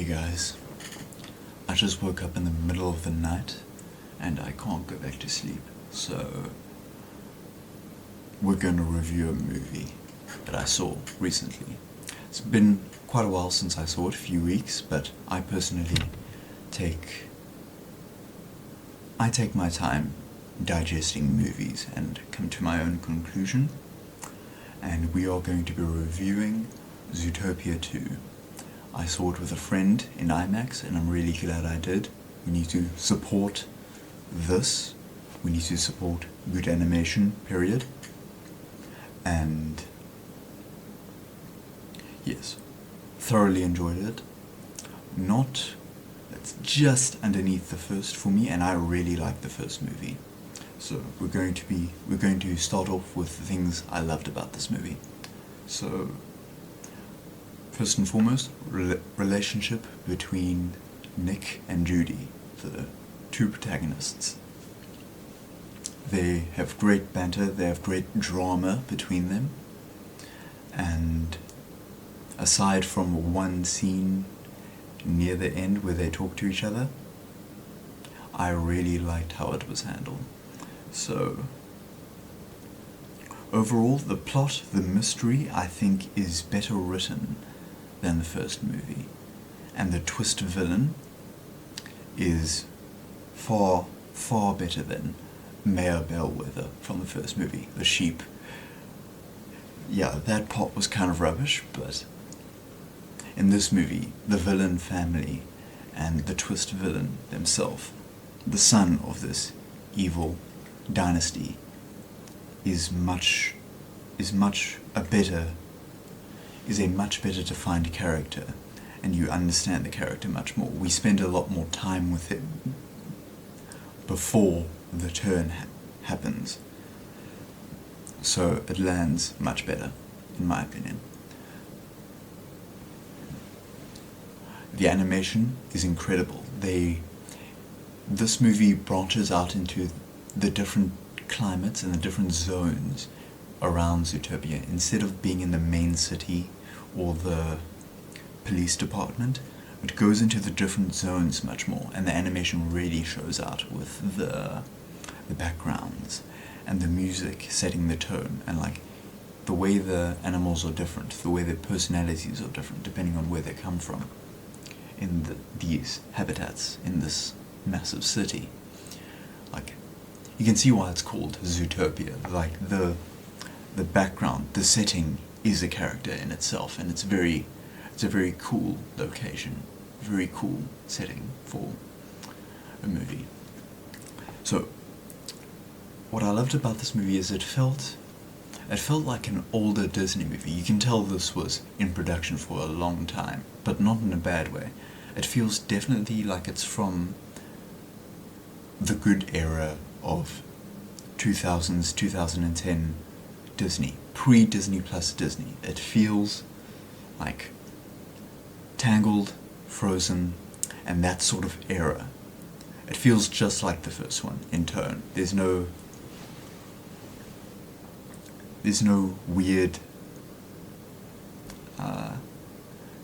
Hey guys, I just woke up in the middle of the night and I can't go back to sleep, so we're going to review a movie that I saw recently. It's been quite a while since I saw it, a few weeks, but I personally take my time digesting movies and come to my own conclusion, and we are going to be reviewing Zootopia 2. I saw it with a friend in IMAX and I'm really glad I did. We need to support this. We need to support good animation, period. And yes, thoroughly enjoyed it. It's just underneath the first for me, and I really like the first movie. So we're going to start off with the things I loved about this movie. So first and foremost, relationship between Nick and Judy, the two protagonists. They have great banter, they have great drama between them, and aside from one scene near the end where they talk to each other, I really liked how it was handled. So overall, the plot, the mystery, I think is better written than the first movie, and the twist villain is far better than Mayor Bellwether from the first movie, the sheep. Yeah, that part was kind of rubbish, but in this movie, the villain family and the twist villain themselves, the son of this evil dynasty, is a much better defined character, and you understand the character much more. We spend a lot more time with him before the turn happens, so it lands much better, in my opinion. The animation is incredible. This movie branches out into the different climates and the different zones around Zootopia. Instead of being in the main city or the police department, it goes into the different zones much more, and the animation really shows out with the backgrounds and the music setting the tone, and like the way the animals are different, the way their personalities are different depending on where they come from in these habitats in this massive city. Like, you can see why it's called Zootopia. Like the background, the setting is a character in itself, and it's a very cool location, very cool setting for a movie. So what I loved about this movie is it felt like an older Disney movie. You can tell this was in production for a long time, but not in a bad way. It feels definitely like it's from the good era of 2000s, 2010 Disney, pre-Disney plus Disney. It feels like Tangled, Frozen, and that sort of era. It feels just like the first one in tone. There's no weird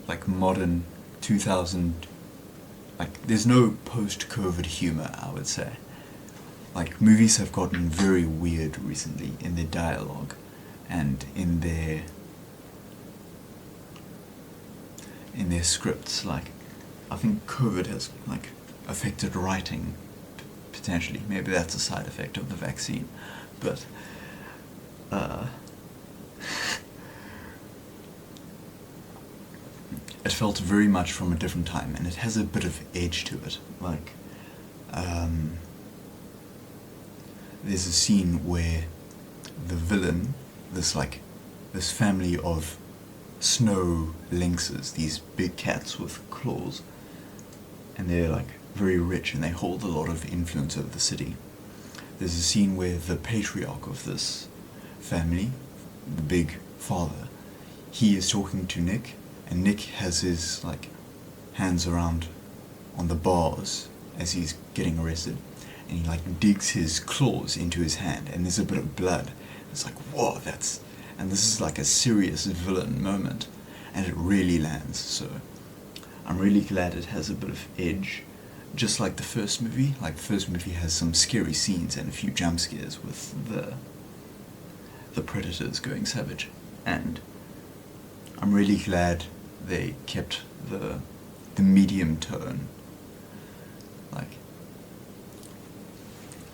like modern 2000, like there's no post-COVID humor, I would say. Like, movies have gotten very weird recently in their dialogue and in their scripts. Like, I think COVID has like affected writing potentially. Maybe that's a side effect of the vaccine, but it felt very much from a different time, and it has a bit of edge to it. Like, there's a scene where the villain, this family of snow lynxes, these big cats with claws, and they're like very rich and they hold a lot of influence over the city. There's a scene where the patriarch of this family, the big father, he is talking to Nick, and Nick has his like hands around on the bars as he's getting arrested, and he like digs his claws into his hand, and there's a bit of blood. It's like, whoa, and this is like a serious villain moment, and it really lands. So I'm really glad it has a bit of edge, just like the first movie. Like, the first movie has some scary scenes and a few jump scares with the predators going savage, and I'm really glad they kept the medium tone. Like,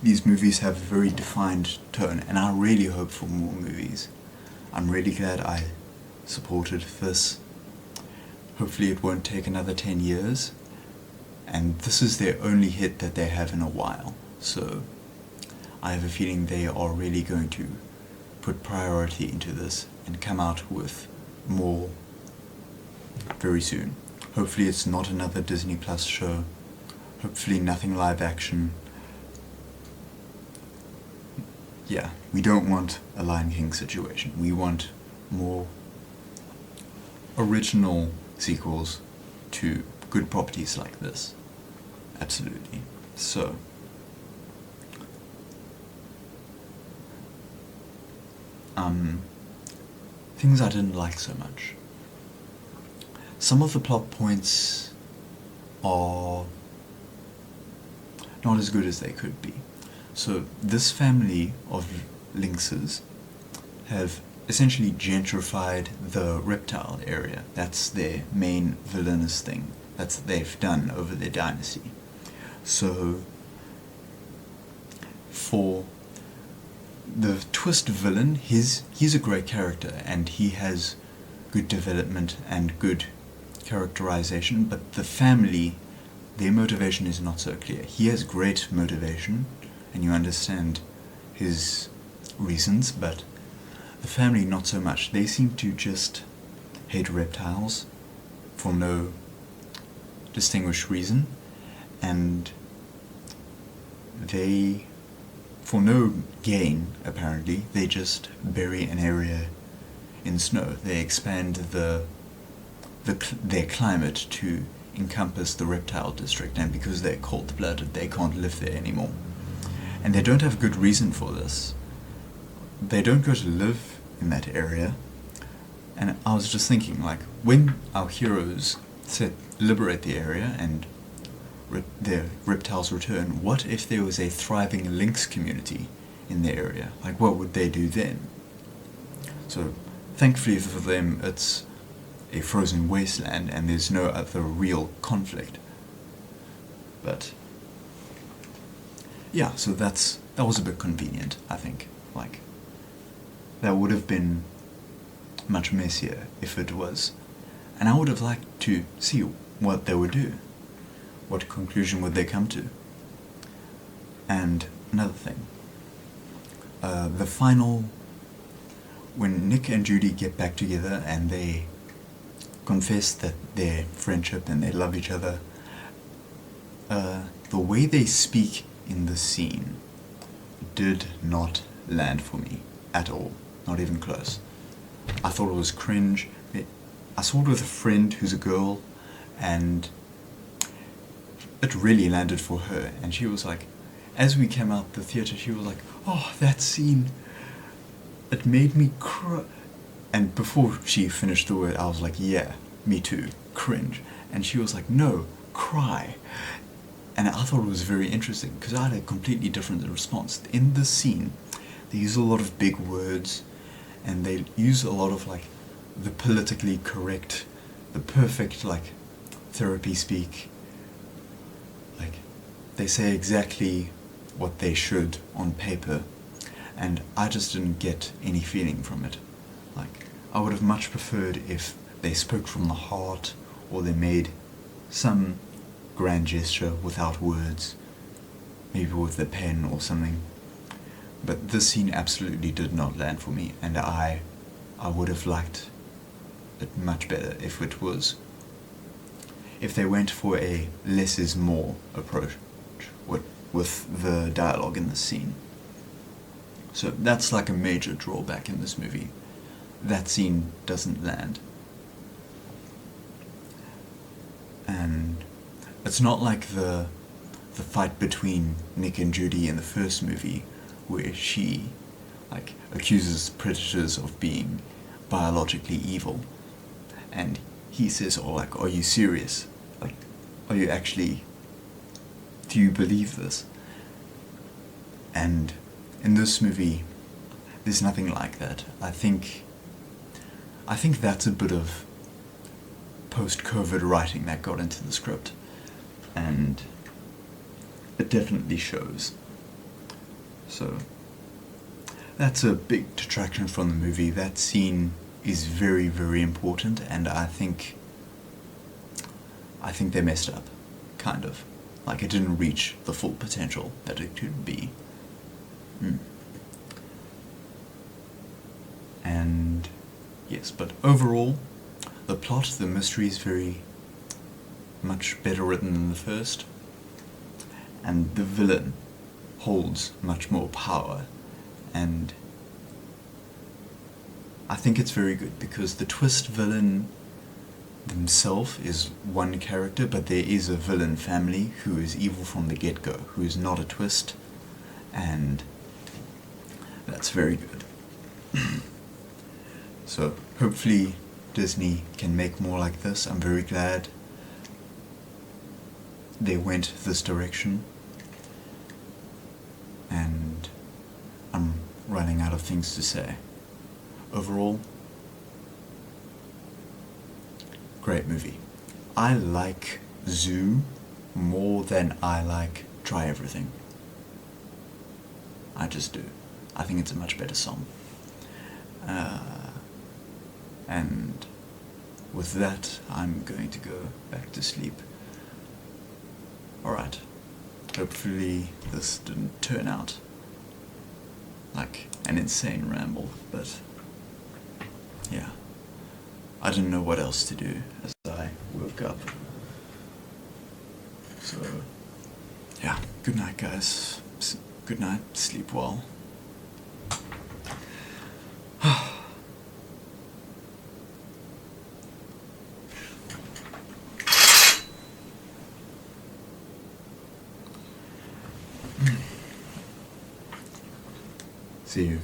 these movies have a very defined tone, and I really hope for more movies. I'm really glad I supported this. Hopefully it won't take another 10 years, and this is their only hit that they have in a while, so I have a feeling they are really going to put priority into this and come out with more very soon. Hopefully it's not another Disney Plus show, hopefully nothing live action. Yeah, we don't want a Lion King situation. We want more original sequels to good properties like this. Absolutely. So, things I didn't like so much. Some of the plot points are not as good as they could be. So this family of lynxes have essentially gentrified the reptile area. That's their main villainous thing. That's what they've done over their dynasty. So for the twist villain, he's a great character, and he has good development and good characterization, but the family, their motivation is not so clear. He has great motivation, and you understand his reasons, but the family not so much. They seem to just hate reptiles for no distinguished reason, and they, for no gain apparently, they just bury an area in snow. They expand their climate to encompass the reptile district, and because they're cold-blooded, they can't live there anymore. And they don't have good reason for this. They don't go to live in that area. And I was just thinking, like, when our heroes liberate the area and their reptiles return, what if there was a thriving lynx community in the area? Like, what would they do then? So, thankfully for them, it's a frozen wasteland and there's no other real conflict. But yeah, so that was a bit convenient, I think. Like, that would have been much messier if it was. And I would have liked to see what they would do. What conclusion would they come to? And another thing, the final, when Nick and Judy get back together and they confess that their friendship and they love each other, the way they speak in the scene did not land for me at all, not even close. I thought it was cringe. I saw it with a friend who's a girl, and it really landed for her, and she was like, as we came out the theatre, she was like, oh, that scene, it made me cry. And before she finished the word, I was like, yeah, me too, cringe. And she was like, no, cry. And I thought it was very interesting, because I had a completely different response. In this scene, they use a lot of big words, and they use a lot of, like, the politically correct, the perfect, like, therapy speak. Like, they say exactly what they should on paper, and I just didn't get any feeling from it. Like, I would have much preferred if they spoke from the heart, or they made some grand gesture without words, maybe with a pen or something. But this scene absolutely did not land for me, and I would have liked it much better if they went for a less is more approach with the dialogue in the scene. So that's like a major drawback in this movie. That scene doesn't land. And it's not like the fight between Nick and Judy in the first movie, where she, like, accuses predators of being biologically evil, and he says, oh, like, are you serious? are you actually, do you believe this? And in this movie, there's nothing like that. I think that's a bit of post-COVID writing that got into the script, and it definitely shows. So that's a big detraction from the movie. That scene is very, very important, and I think they messed up, kind of. Like, it didn't reach the full potential that it could be. And yes, but overall, the plot, the mystery is very much better written than the first, and the villain holds much more power, and I think it's very good because the twist villain himself is one character, but there is a villain family who is evil from the get-go, who is not a twist, and that's very good. So hopefully Disney can make more like this. I'm very glad they went this direction, and I'm running out of things to say. Overall, great movie. I like Zoo more than I like Try Everything. I just do. I think it's a much better song. And with that, I'm going to go back to sleep. Alright. Hopefully this didn't turn out like an insane ramble, but yeah. I didn't know what else to do as I woke up. So, yeah. Good night, guys. Good night. Sleep well. See you.